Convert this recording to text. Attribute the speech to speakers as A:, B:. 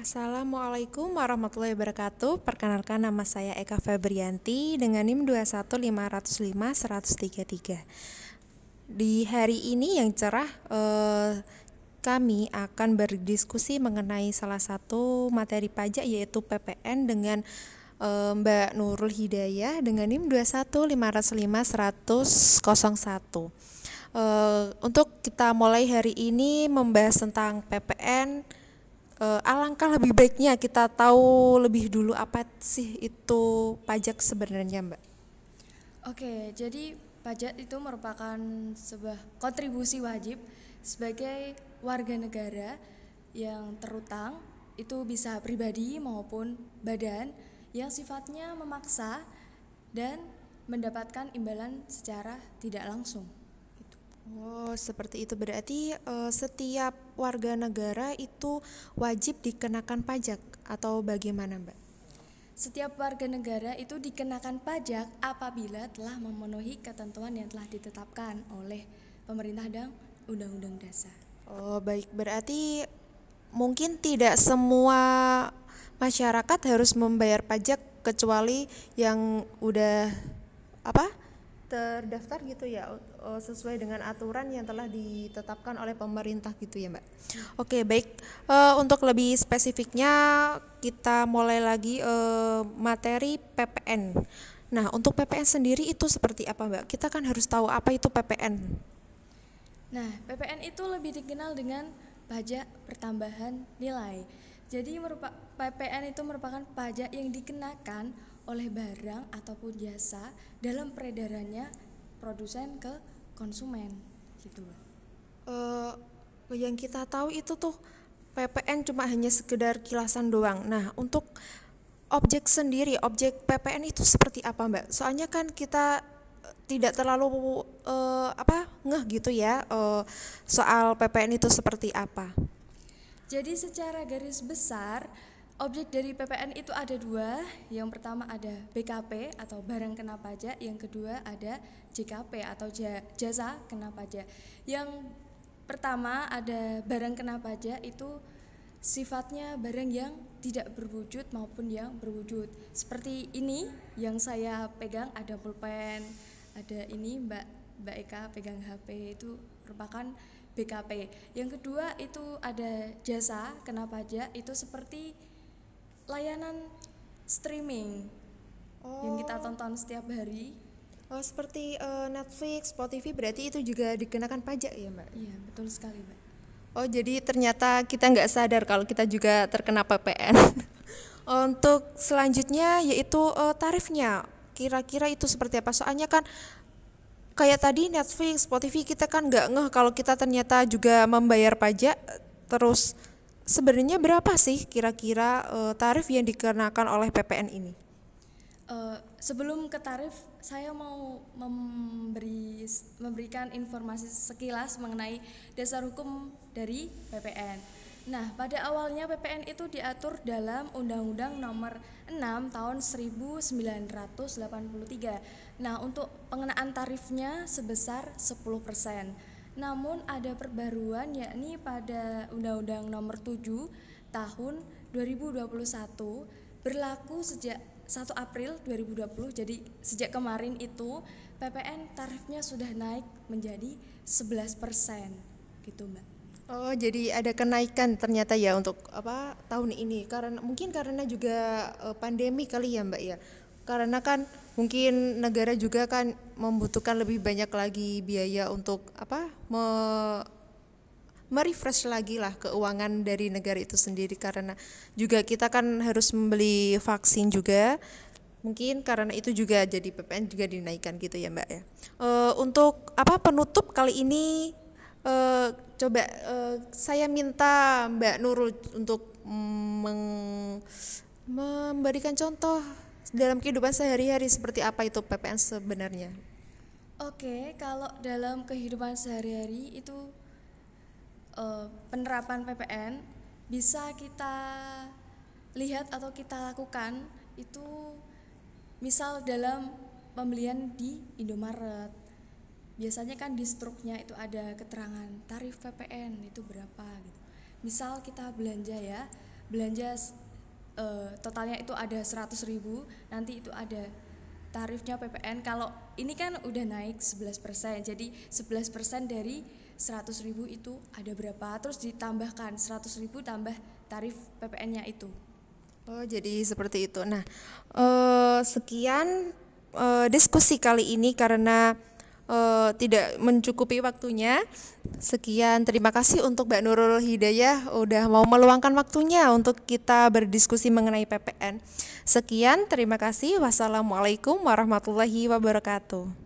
A: Assalamualaikum warahmatullahi wabarakatuh. Perkenalkan, nama saya Eka Febrianti dengan NIM 21505-133. Di hari ini yang cerah, kami akan berdiskusi mengenai salah satu materi pajak, yaitu PPN, dengan Mbak Nurul Hidayah dengan NIM 21505-101. Untuk kita mulai hari ini membahas tentang PPN, alangkah lebih baiknya kita tahu lebih dulu apa sih itu pajak sebenarnya, Mbak.
B: Oke, jadi pajak itu merupakan sebuah kontribusi wajib sebagai warga negara yang terutang, itu bisa pribadi maupun badan, yang sifatnya memaksa dan mendapatkan imbalan secara tidak langsung.
A: Oh, seperti itu. Berarti setiap warga negara itu wajib dikenakan pajak atau bagaimana, Mbak?
B: Setiap warga negara itu dikenakan pajak apabila telah memenuhi ketentuan yang telah ditetapkan oleh pemerintah dan Undang-Undang Dasar.
A: Oh, baik. Berarti mungkin tidak semua masyarakat harus membayar pajak kecuali yang udah apa? Terdaftar gitu ya, sesuai dengan aturan yang telah ditetapkan oleh pemerintah gitu ya, Mbak. Oke, baik. Untuk lebih spesifiknya kita mulai lagi materi PPN. Nah, untuk PPN sendiri itu seperti apa, Mbak? Kita kan harus tahu apa itu PPN.
B: Nah, PPN itu lebih dikenal dengan pajak pertambahan nilai. Jadi PPN itu merupakan pajak yang dikenakan oleh barang ataupun jasa dalam peredarannya produsen ke konsumen, gitu.
A: Eh, yang kita tahu itu tuh PPN cuma hanya sekedar kilasan doang. Nah, untuk objek sendiri, objek PPN itu seperti apa, Mbak? Soalnya kan kita tidak terlalu ngeh gitu ya, soal PPN itu seperti apa.
B: Jadi secara garis besar, objek dari PPN itu ada dua. Yang pertama ada BKP atau barang kena pajak, yang kedua ada JKP atau jasa kena pajak. Yang pertama ada barang kena pajak, itu sifatnya barang yang tidak berwujud maupun yang berwujud. Seperti ini yang saya pegang, ada pulpen, ada ini Mbak Eka pegang HP, itu merupakan BKP. Yang kedua itu ada jasa kena pajak, itu seperti layanan streaming yang kita
A: Oh,
B: tonton setiap hari.
A: seperti Netflix, Spotify, berarti itu juga dikenakan pajak ya, Mbak?
B: Iya, betul sekali, Mbak.
A: Oh, jadi ternyata kita nggak sadar kalau kita juga terkena PPN. Untuk selanjutnya yaitu tarifnya. Kira-kira itu seperti apa? Soalnya kan kayak tadi Netflix, Spotify, kita kan nggak ngeh kalau kita ternyata juga membayar pajak. Terus sebenarnya berapa sih kira-kira tarif yang dikenakan oleh PPN ini?
B: Sebelum ke tarif, saya mau memberikan informasi sekilas mengenai dasar hukum dari PPN. Nah, pada awalnya PPN itu diatur dalam Undang-Undang Nomor 6 Tahun 1983. Nah, untuk pengenaan tarifnya sebesar 10%. Namun ada perbaruan, yakni pada Undang-Undang Nomor 7 Tahun 2021, berlaku sejak 1 April 2020. Jadi sejak kemarin itu PPN tarifnya sudah naik menjadi 11%, gitu, Mbak.
A: Oh, jadi ada kenaikan ternyata ya untuk apa tahun ini, karena mungkin karena juga pandemi kali ya, Mbak ya. Karena kan mungkin negara juga kan membutuhkan lebih banyak lagi biaya untuk apa merefresh lagi lah keuangan dari negara itu sendiri, karena juga kita kan harus membeli vaksin juga. Mungkin karena itu juga jadi PPN juga dinaikkan gitu ya, Mbak ya. Untuk apa penutup kali ini, coba saya minta Mbak Nurul untuk memberikan contoh dalam kehidupan sehari-hari seperti apa itu PPN sebenarnya.
B: Oke, kalau dalam kehidupan sehari-hari itu penerapan PPN bisa kita lihat atau kita lakukan itu misal dalam pembelian di Indomaret. biasanya kan di struknya itu ada keterangan tarif PPN itu berapa gitu. Misal kita belanja ya, belanja totalnya itu ada 100.000, nanti itu ada tarifnya PPN. Kalau ini kan udah naik 11%, jadi 11% dari 100.000 itu ada berapa, terus ditambahkan 100.000 tambah tarif PPN-nya itu.
A: Oh, jadi seperti itu. Nah, sekian diskusi kali ini karena tidak mencukupi waktunya. Sekian, terima kasih untuk Mbak Nurul Hidayah udah mau meluangkan waktunya untuk kita berdiskusi mengenai PPN. Sekian, terima kasih. Wassalamualaikum warahmatullahi wabarakatuh.